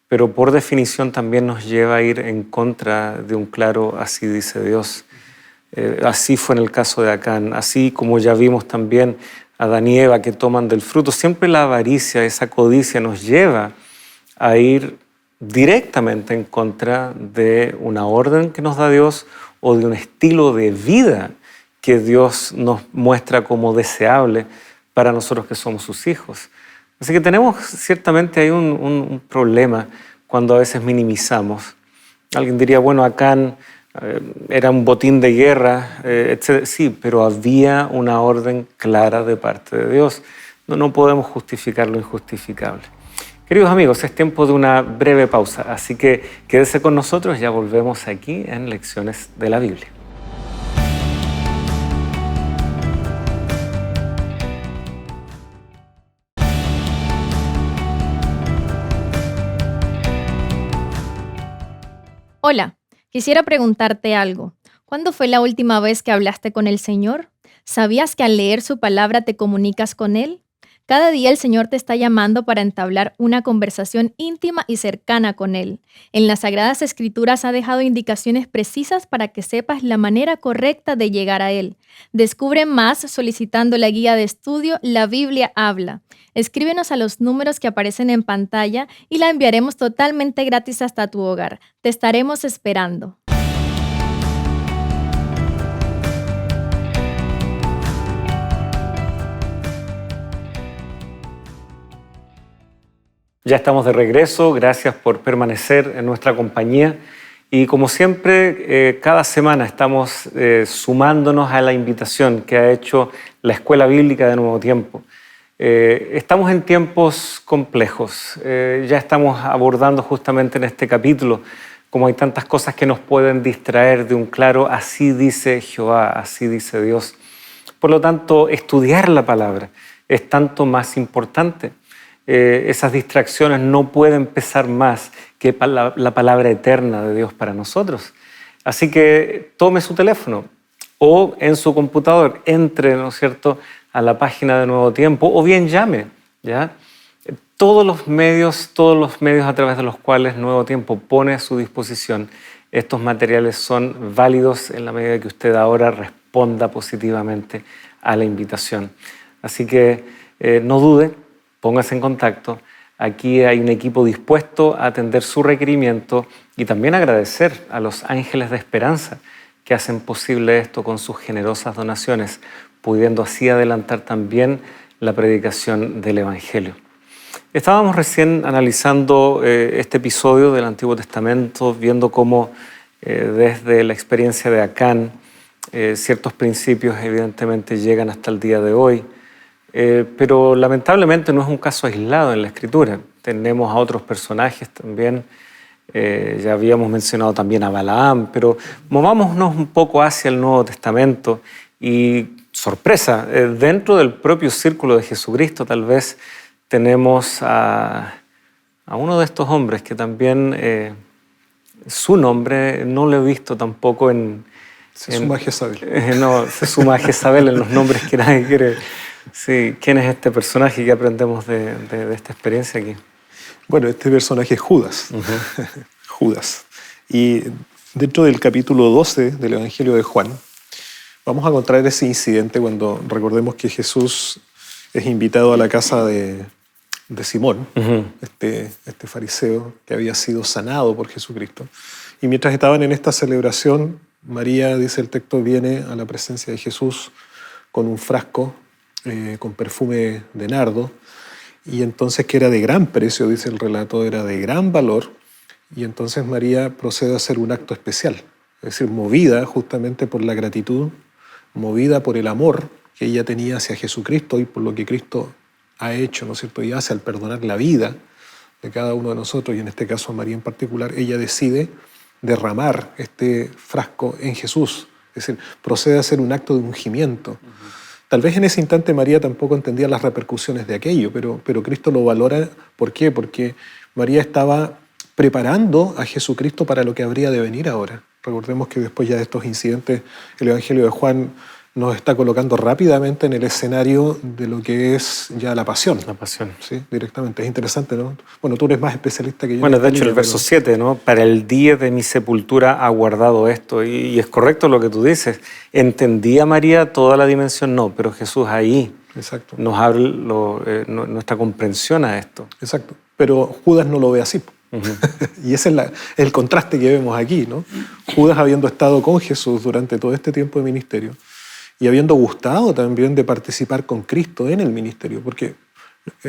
pero por definición también nos lleva a ir en contra de un claro así dice Dios. Así fue en el caso de Acán, así como ya vimos también Adán y Eva que toman del fruto. Siempre la avaricia, esa codicia nos lleva a ir directamente en contra de una orden que nos da Dios o de un estilo de vida que Dios nos muestra como deseable para nosotros que somos sus hijos. Así que tenemos ciertamente ahí un problema cuando a veces minimizamos. Alguien diría, bueno, Acán era un botín de guerra, etc. Sí, pero había una orden clara de parte de Dios. No podemos justificar lo injustificable. Queridos amigos, es tiempo de una breve pausa, así que quédese con nosotros, ya volvemos aquí en Lecciones de la Biblia. Hola, quisiera preguntarte algo. ¿Cuándo fue la última vez que hablaste con el Señor? ¿Sabías que al leer su palabra te comunicas con Él? Cada día el Señor te está llamando para entablar una conversación íntima y cercana con Él. En las Sagradas Escrituras ha dejado indicaciones precisas para que sepas la manera correcta de llegar a Él. Descubre más solicitando la guía de estudio La Biblia Habla. Escríbenos a los números que aparecen en pantalla y la enviaremos totalmente gratis hasta tu hogar. Te estaremos esperando. Ya estamos de regreso, gracias por permanecer en nuestra compañía y como siempre, cada semana estamos sumándonos a la invitación que ha hecho la Escuela Bíblica de Nuevo Tiempo. Estamos en tiempos complejos, ya estamos abordando justamente en este capítulo como hay tantas cosas que nos pueden distraer de un claro así dice Jehová, así dice Dios. Por lo tanto, estudiar la palabra es tanto más importante. Esas distracciones no pueden pesar más que la palabra eterna de Dios para nosotros. Así que tome su teléfono o en su computador, entre, ¿no es cierto?, a la página de Nuevo Tiempo o bien llame, ¿ya? Todos los medios a través de los cuales Nuevo Tiempo pone a su disposición estos materiales son válidos en la medida que usted ahora responda positivamente a la invitación. Así que no dude, póngase en contacto. Aquí hay un equipo dispuesto a atender su requerimiento y también agradecer a los ángeles de esperanza que hacen posible esto con sus generosas donaciones, pudiendo así adelantar también la predicación del Evangelio. Estábamos recién analizando este episodio del Antiguo Testamento, viendo cómo desde la experiencia de Acán ciertos principios evidentemente llegan hasta el día de hoy. Pero lamentablemente no es un caso aislado en la Escritura. Tenemos a otros personajes también, ya habíamos mencionado también a Balaam, pero movámonos un poco hacia el Nuevo Testamento y, sorpresa, dentro del propio círculo de Jesucristo tal vez tenemos a uno de estos hombres que también su nombre no lo he visto tampoco Se suma a Jezabel. No, se suma a Jezabel en los nombres que nadie quiere. Sí, ¿quién es este personaje que aprendemos de esta experiencia aquí? Bueno, este personaje es Judas. Judas. Y dentro del capítulo 12 del Evangelio de Juan, vamos a encontrar ese incidente cuando recordemos que Jesús es invitado a la casa de Simón, este fariseo que había sido sanado por Jesucristo. Y mientras estaban en esta celebración, María, dice el texto, viene a la presencia de Jesús con un frasco con perfume de nardo, y entonces que era de gran precio, dice el relato, era de gran valor, y entonces María procede a hacer un acto especial, es decir, movida justamente por la gratitud, movida por el amor que ella tenía hacia Jesucristo y por lo que Cristo ha hecho, ¿no es cierto?, y hace al perdonar la vida de cada uno de nosotros, y en este caso a María en particular, ella decide derramar este frasco en Jesús, es decir, procede a hacer un acto de ungimiento. Tal vez en ese instante María tampoco entendía las repercusiones de aquello, pero Cristo lo valora. ¿Por qué? Porque María estaba preparando a Jesucristo para lo que habría de venir ahora. Recordemos que después ya de estos incidentes, el Evangelio de Juan nos está colocando rápidamente en el escenario de lo que es ya la pasión. La pasión. Sí, directamente. Es interesante, ¿no? Bueno, tú eres más especialista que yo. Bueno, de hecho, el verso 7, ¿no? Para el día de mi sepultura ha guardado esto. Y es correcto lo que tú dices. ¿Entendía María toda la dimensión? No, pero Jesús ahí Exacto. nos abre nuestra comprensión a esto. Exacto. Pero Judas no lo ve así. Y ese es el contraste que vemos aquí, ¿no? Judas, habiendo estado con Jesús durante todo este tiempo de ministerio, y habiendo gustado también de participar con Cristo en el ministerio, porque,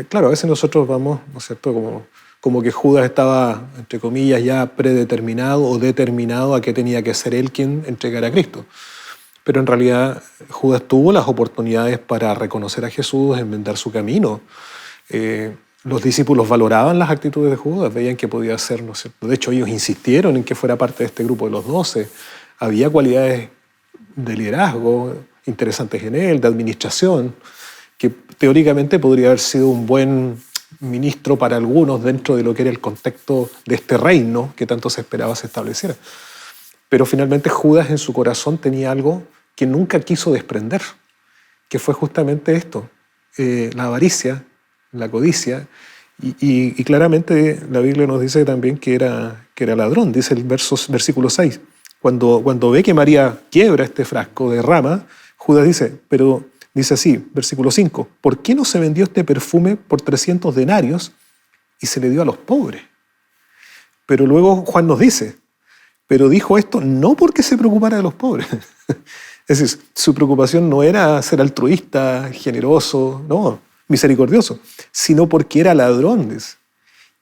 claro, a veces nosotros vamos, ¿no es cierto?, como que Judas estaba, entre comillas, ya predeterminado o determinado a que tenía que ser él quien entregara a Cristo. Pero en realidad Judas tuvo las oportunidades para reconocer a Jesús, enmendar su camino. Los discípulos valoraban las actitudes de Judas, veían que podía ser, ¿no es cierto? De hecho, ellos insistieron en que fuera parte de este grupo de los 12. Había cualidades de liderazgo interesantes en él, de administración, que teóricamente podría haber sido un buen ministro para algunos dentro de lo que era el contexto de este reino que tanto se esperaba se estableciera. Pero finalmente Judas en su corazón tenía algo que nunca quiso desprender, que fue justamente esto, la avaricia, la codicia, y claramente la Biblia nos dice también que era ladrón, dice el versículo 6. Cuando ve que María quiebra este frasco, derrama, Judas dice así, versículo 5, ¿por qué no se vendió este perfume por 300 denarios y se le dio a los pobres? Pero luego Juan nos dice, pero dijo esto no porque se preocupara de los pobres. Es decir, su preocupación no era ser altruista, generoso, no, misericordioso, sino porque era ladrón, dice.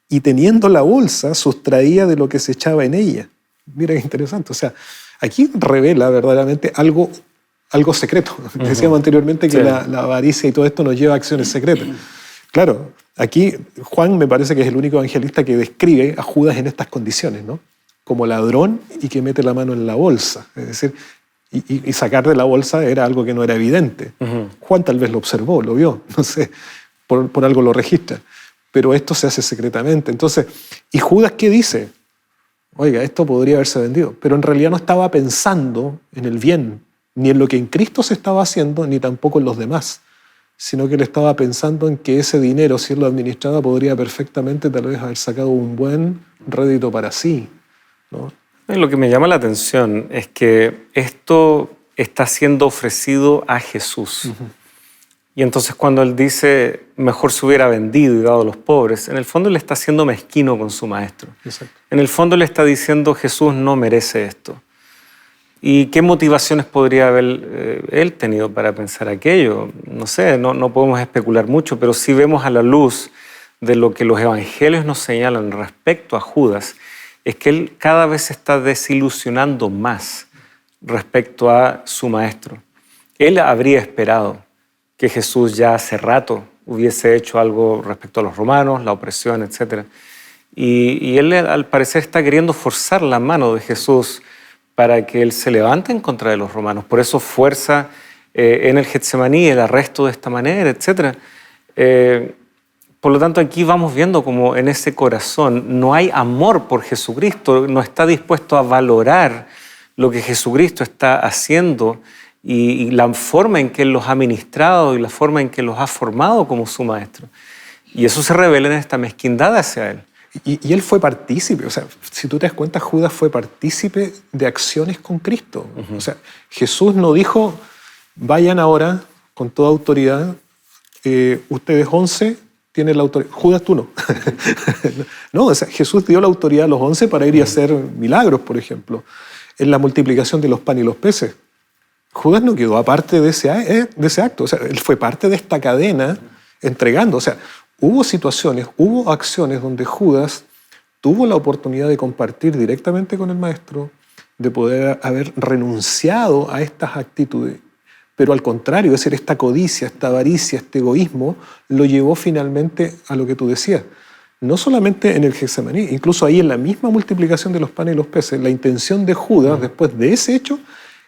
Y teniendo la bolsa, sustraía de lo que se echaba en ella. Mira qué interesante. O sea, aquí revela verdaderamente algo secreto. Decíamos anteriormente que la avaricia y todo esto nos lleva a acciones secretas. Claro, aquí Juan me parece que es el único evangelista que describe a Judas en estas condiciones, ¿no? Como ladrón y que mete la mano en la bolsa. Es decir, y sacar de la bolsa era algo que no era evidente. Juan tal vez lo observó, lo vio, no sé, por algo lo registra. Pero esto se hace secretamente. Entonces, ¿y Judas qué dice? Oiga, esto podría haberse vendido. Pero en realidad no estaba pensando en el bien, ni en lo que en Cristo se estaba haciendo, ni tampoco en los demás, sino que él estaba pensando en que ese dinero, si él lo administraba, podría perfectamente tal vez haber sacado un buen rédito para sí, ¿no? Lo que me llama la atención es que esto está siendo ofrecido a Jesús. Y entonces cuando él dice, mejor se hubiera vendido y dado a los pobres, en el fondo él está siendo mezquino con su maestro. Exacto. En el fondo le está diciendo, Jesús no merece esto. ¿Y qué motivaciones podría haber él tenido para pensar aquello? No sé, no podemos especular mucho, pero sí vemos a la luz de lo que los evangelios nos señalan respecto a Judas, es que él cada vez se está desilusionando más respecto a su maestro. Él habría esperado que Jesús ya hace rato hubiese hecho algo respecto a los romanos, la opresión, etc. Y él al parecer está queriendo forzar la mano de Jesús para que él se levante en contra de los romanos. Por eso fuerza en el Getsemaní el arresto de esta manera, etc. Por lo tanto, aquí vamos viendo como en ese corazón no hay amor por Jesucristo, no está dispuesto a valorar lo que Jesucristo está haciendo y la forma en que Él los ha ministrado y la forma en que los ha formado como su maestro. Y eso se revela en esta mezquindad hacia Él. Y Él fue partícipe, o sea, si tú te das cuenta, Judas fue partícipe de acciones con Cristo. O sea, Jesús no dijo, vayan ahora con toda autoridad, ustedes 11 tienen la autoridad, Judas tú no. No, o sea, Jesús dio la autoridad a los 11 para ir y hacer milagros, por ejemplo, en la multiplicación de los panes y los peces. Judas no quedó aparte de ese acto, o sea, él fue parte de esta cadena entregando, o sea, hubo situaciones, hubo acciones donde Judas tuvo la oportunidad de compartir directamente con el maestro, de poder haber renunciado a estas actitudes, pero al contrario, es decir, esta codicia, esta avaricia, este egoísmo, lo llevó finalmente a lo que tú decías. No solamente en el Getsemaní, incluso ahí en la misma multiplicación de los panes y los peces, la intención de Judas, después de ese hecho,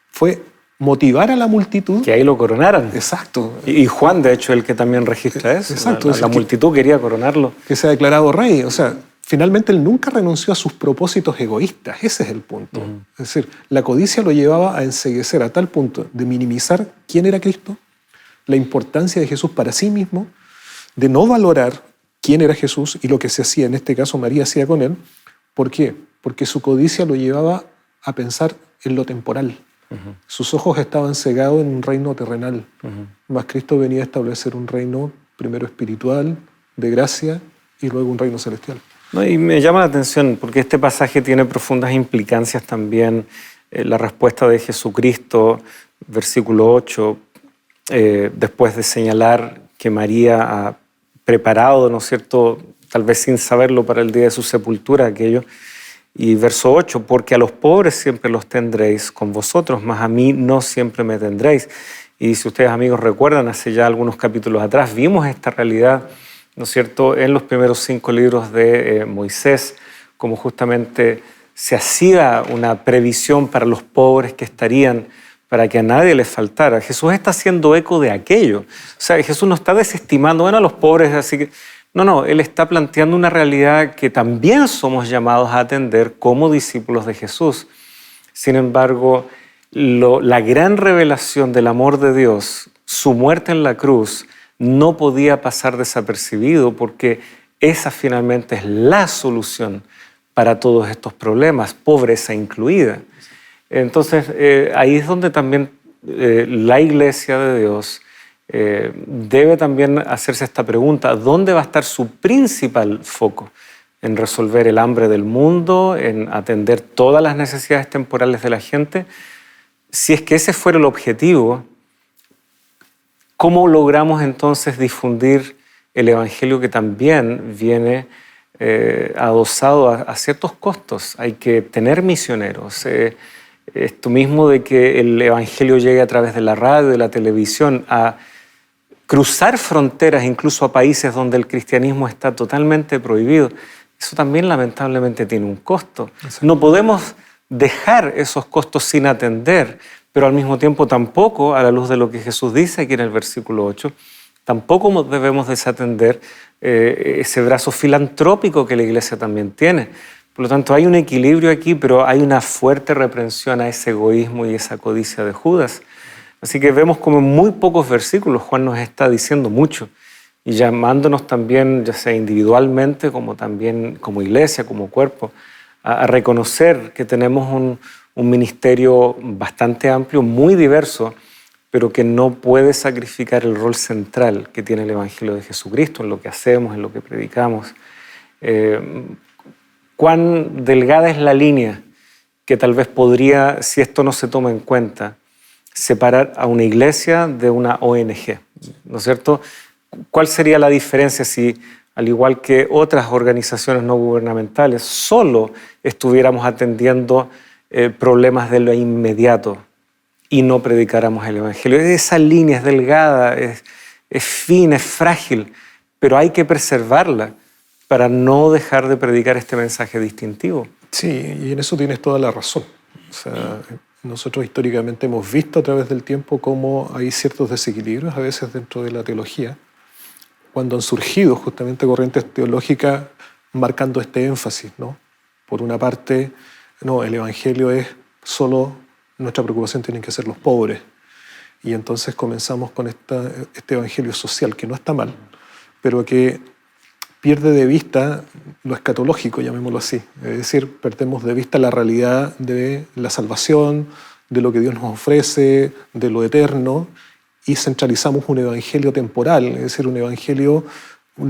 fue motivar a la multitud. Que ahí lo coronaran. Exacto. Y Juan, de hecho, el que también registra eso. Exacto. La multitud quería coronarlo. Que se ha declarado rey. O sea, finalmente él nunca renunció a sus propósitos egoístas. Ese es el punto. Es decir, la codicia lo llevaba a enceguecer a tal punto de minimizar quién era Cristo, la importancia de Jesús para sí mismo, de no valorar quién era Jesús y lo que se hacía, en este caso María hacía con él. ¿Por qué? Porque su codicia lo llevaba a pensar en lo temporal. Sus ojos estaban cegados en un reino terrenal, mas Cristo venía a establecer un reino primero espiritual, de gracia, y luego un reino celestial. No, y me llama la atención porque este pasaje tiene profundas implicancias también. La respuesta de Jesucristo, versículo 8, después de señalar que María ha preparado, ¿no es cierto?, tal vez sin saberlo para el día de su sepultura, aquello. Y verso 8, porque a los pobres siempre los tendréis con vosotros, mas a mí no siempre me tendréis. Y si ustedes, amigos, recuerdan, hace ya algunos capítulos atrás vimos esta realidad, ¿no es cierto?, en los primeros 5 libros de Moisés, como justamente se hacía una previsión para los pobres que estarían, para que a nadie les faltara. Jesús está haciendo eco de aquello. O sea, Jesús no está desestimando, bueno, a los pobres, así que... No, Él está planteando una realidad que también somos llamados a atender como discípulos de Jesús. Sin embargo, la gran revelación del amor de Dios su muerte en la cruz no podía pasar desapercibido porque esa finalmente es la solución para todos estos problemas, pobreza incluida. Entonces, ahí es donde también la Iglesia de Dios debe también hacerse esta pregunta: ¿dónde va a estar su principal foco? ¿En resolver el hambre del mundo? ¿En atender todas las necesidades temporales de la gente? Si es que ese fuera el objetivo, ¿cómo logramos entonces difundir el Evangelio, que también viene adosado a ciertos costos? Hay que tener misioneros. Esto mismo de que el Evangelio llegue a través de la radio, de la televisión, a cruzar fronteras, incluso a países donde el cristianismo está totalmente prohibido, eso también lamentablemente tiene un costo. Exacto. No podemos dejar esos costos sin atender, pero al mismo tiempo tampoco, a la luz de lo que Jesús dice aquí en el versículo 8, tampoco debemos desatender ese brazo filantrópico que la Iglesia también tiene. Por lo tanto, hay un equilibrio aquí, pero hay una fuerte reprensión a ese egoísmo y esa codicia de Judas. Así que vemos como en muy pocos versículos Juan nos está diciendo mucho y llamándonos también, ya sea individualmente, como también como iglesia, como cuerpo, a reconocer que tenemos un ministerio bastante amplio, muy diverso, pero que no puede sacrificar el rol central que tiene el Evangelio de Jesucristo en lo que hacemos, en lo que predicamos. Cuán delgada es la línea que tal vez podría, si esto no se toma en cuenta, separar a una iglesia de una ONG, ¿no es cierto? ¿Cuál sería la diferencia si, al igual que otras organizaciones no gubernamentales, solo estuviéramos atendiendo problemas de lo inmediato y no predicáramos el Evangelio? Esa línea es delgada, es fina, es frágil, pero hay que preservarla para no dejar de predicar este mensaje distintivo. Sí, y en eso tienes toda la razón. O sea, nosotros históricamente hemos visto a través del tiempo cómo hay ciertos desequilibrios a veces dentro de la teología, cuando han surgido justamente corrientes teológicas marcando este énfasis, ¿no? Por una parte, no, el Evangelio es solo, nuestra preocupación tienen que ser los pobres. Y entonces comenzamos con este Evangelio social, que no está mal, pero que pierde de vista lo escatológico, llamémoslo así. Es decir, perdemos de vista la realidad de la salvación, de lo que Dios nos ofrece, de lo eterno, y centralizamos un evangelio temporal, es decir, un evangelio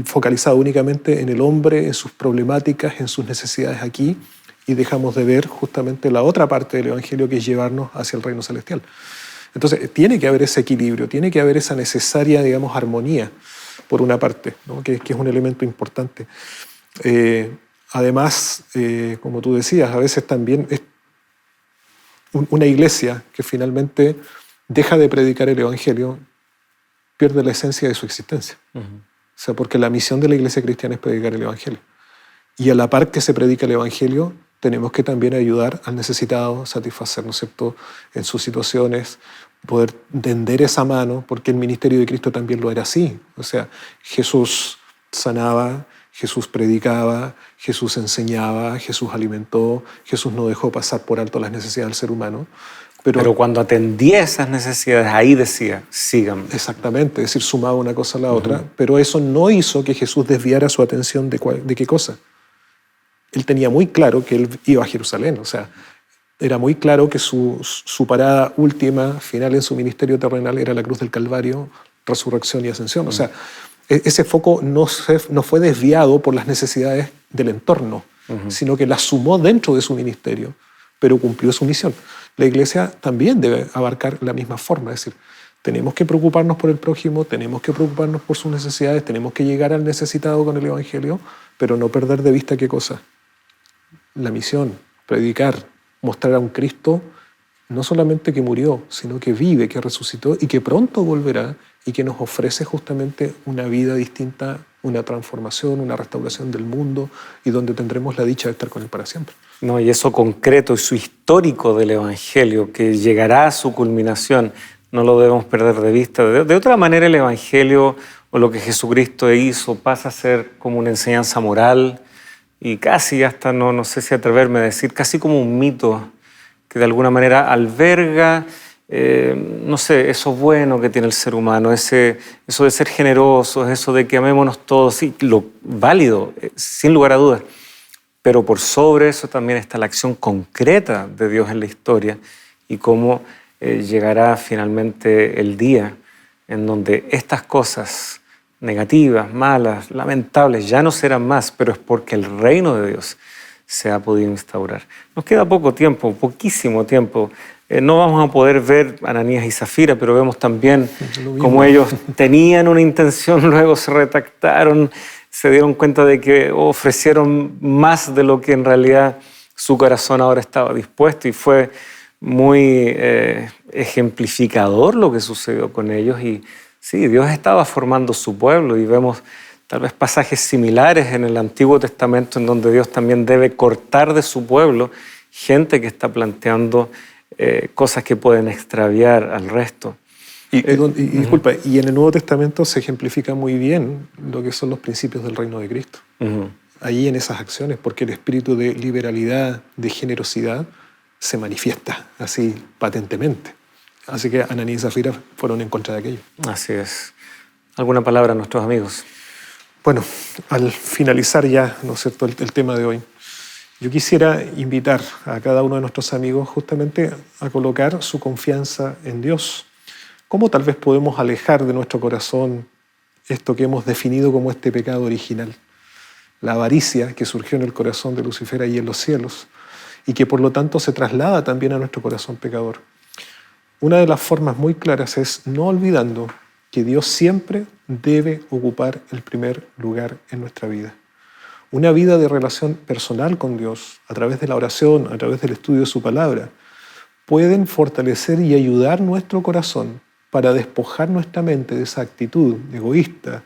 focalizado únicamente en el hombre, en sus problemáticas, en sus necesidades aquí, y dejamos de ver justamente la otra parte del evangelio, que es llevarnos hacia el reino celestial. Entonces, tiene que haber ese equilibrio, tiene que haber esa necesaria, digamos, armonía, por una parte, ¿no? que es un elemento importante. Además, como tú decías, a veces también es una iglesia que finalmente deja de predicar el Evangelio, pierde la esencia de su existencia. O sea, porque la misión de la iglesia cristiana es predicar el Evangelio. Y a la par que se predica el Evangelio, tenemos que también ayudar al necesitado, satisfacer, ¿no es cierto?, en sus situaciones, poder tender esa mano, porque el ministerio de Cristo también lo era así. O sea, Jesús sanaba, Jesús predicaba, Jesús enseñaba, Jesús alimentó, Jesús no dejó pasar por alto las necesidades del ser humano. Pero cuando atendía esas necesidades, ahí decía, síganme. Exactamente, es decir, sumaba una cosa a la otra, pero eso no hizo que Jesús desviara su atención de qué cosa. Él tenía muy claro que él iba a Jerusalén, o sea, era muy claro que su parada última, final en su ministerio terrenal, era la cruz del Calvario, resurrección y ascensión. O sea, ese foco no fue desviado por las necesidades del entorno, sino que las sumó dentro de su ministerio, pero cumplió su misión. La iglesia también debe abarcar la misma forma, es decir, tenemos que preocuparnos por el prójimo, tenemos que preocuparnos por sus necesidades, tenemos que llegar al necesitado con el Evangelio, pero no perder de vista qué cosa. La misión, predicar, mostrar a un Cristo no solamente que murió, sino que vive, que resucitó y que pronto volverá y que nos ofrece justamente una vida distinta, una transformación, una restauración del mundo y donde tendremos la dicha de estar con Él para siempre. No, y eso concreto y su histórico del Evangelio, que llegará a su culminación, no lo debemos perder de vista. De otra manera, el Evangelio o lo que Jesucristo hizo pasa a ser como una enseñanza moral y casi hasta, no sé si atreverme a decir, casi como un mito que de alguna manera alberga no sé, eso bueno que tiene el ser humano, eso de ser generosos, eso de que amémonos todos, sí, lo válido, sin lugar a dudas. Pero por sobre eso también está la acción concreta de Dios en la historia y cómo llegará finalmente el día en donde estas cosas negativas, malas, lamentables, ya no serán más, pero es porque el reino de Dios se ha podido instaurar. Nos queda poco tiempo, poquísimo tiempo. No vamos a poder ver a Ananías y Zafira, pero vemos también cómo ellos tenían una intención, luego se retractaron, se dieron cuenta de que ofrecieron más de lo que en realidad su corazón ahora estaba dispuesto, y fue muy ejemplificador lo que sucedió con ellos. Y sí, Dios estaba formando su pueblo, y vemos tal vez pasajes similares en el Antiguo Testamento en donde Dios también debe cortar de su pueblo gente que está planteando cosas que pueden extraviar al resto. Y disculpa, y en el Nuevo Testamento se ejemplifica muy bien lo que son los principios del reino de Cristo. Allí en esas acciones, porque el espíritu de liberalidad, de generosidad, se manifiesta así patentemente. Así que Ananías y Zafira fueron en contra de aquello. Así es. ¿Alguna palabra a nuestros amigos? Bueno, al finalizar ya, ¿no es cierto?, el tema de hoy, yo quisiera invitar a cada uno de nuestros amigos justamente a colocar su confianza en Dios. ¿Cómo tal vez podemos alejar de nuestro corazón esto que hemos definido como este pecado original? La avaricia que surgió en el corazón de Lucifer ahí en los cielos y que por lo tanto se traslada también a nuestro corazón pecador. Una de las formas muy claras es no olvidando que Dios siempre debe ocupar el primer lugar en nuestra vida. Una vida de relación personal con Dios, a través de la oración, a través del estudio de su palabra, pueden fortalecer y ayudar nuestro corazón para despojar nuestra mente de esa actitud egoísta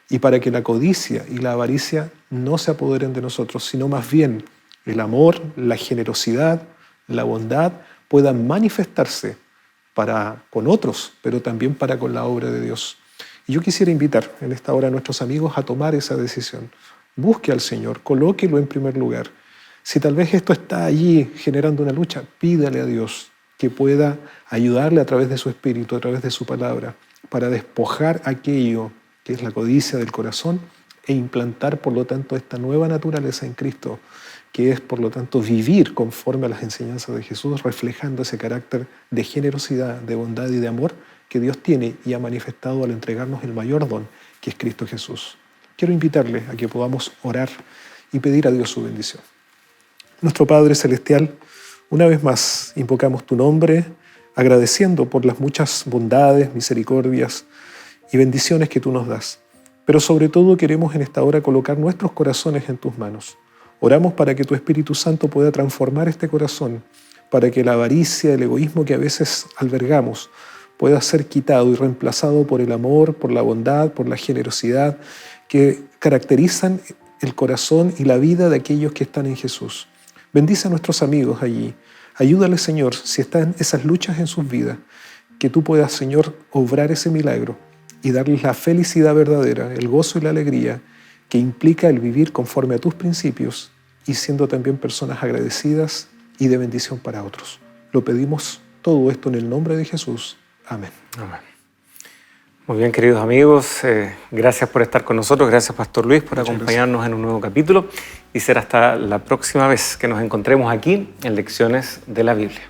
y para que la codicia y la avaricia no se apoderen de nosotros, sino más bien el amor, la generosidad, la bondad puedan manifestarse para con otros, pero también para con la obra de Dios. Y yo quisiera invitar en esta hora a nuestros amigos a tomar esa decisión. Busque al Señor, colóquelo en primer lugar. Si tal vez esto está allí generando una lucha, pídale a Dios que pueda ayudarle a través de su espíritu, a través de su palabra, para despojar aquello que es la codicia del corazón e implantar, por lo tanto, esta nueva naturaleza en Cristo, que es, por lo tanto, vivir conforme a las enseñanzas de Jesús, reflejando ese carácter de generosidad, de bondad y de amor que Dios tiene y ha manifestado al entregarnos el mayor don, que es Cristo Jesús. Quiero invitarle a que podamos orar y pedir a Dios su bendición. Nuestro Padre Celestial, una vez más invocamos tu nombre, agradeciendo por las muchas bondades, misericordias y bendiciones que tú nos das. Pero sobre todo queremos en esta hora colocar nuestros corazones en tus manos. Oramos para que tu Espíritu Santo pueda transformar este corazón, para que la avaricia, el egoísmo que a veces albergamos pueda ser quitado y reemplazado por el amor, por la bondad, por la generosidad que caracterizan el corazón y la vida de aquellos que están en Jesús. Bendice a nuestros amigos allí. Ayúdales, Señor, si están esas luchas en sus vidas, que tú puedas, Señor, obrar ese milagro y darles la felicidad verdadera, el gozo y la alegría que implica el vivir conforme a tus principios y siendo también personas agradecidas y de bendición para otros. Lo pedimos todo esto en el nombre de Jesús. Amén. Amén. Muy bien, queridos amigos, gracias por estar con nosotros, gracias Pastor Luis por acompañarnos en un nuevo capítulo y será hasta la próxima vez que nos encontremos aquí en Lecciones de la Biblia.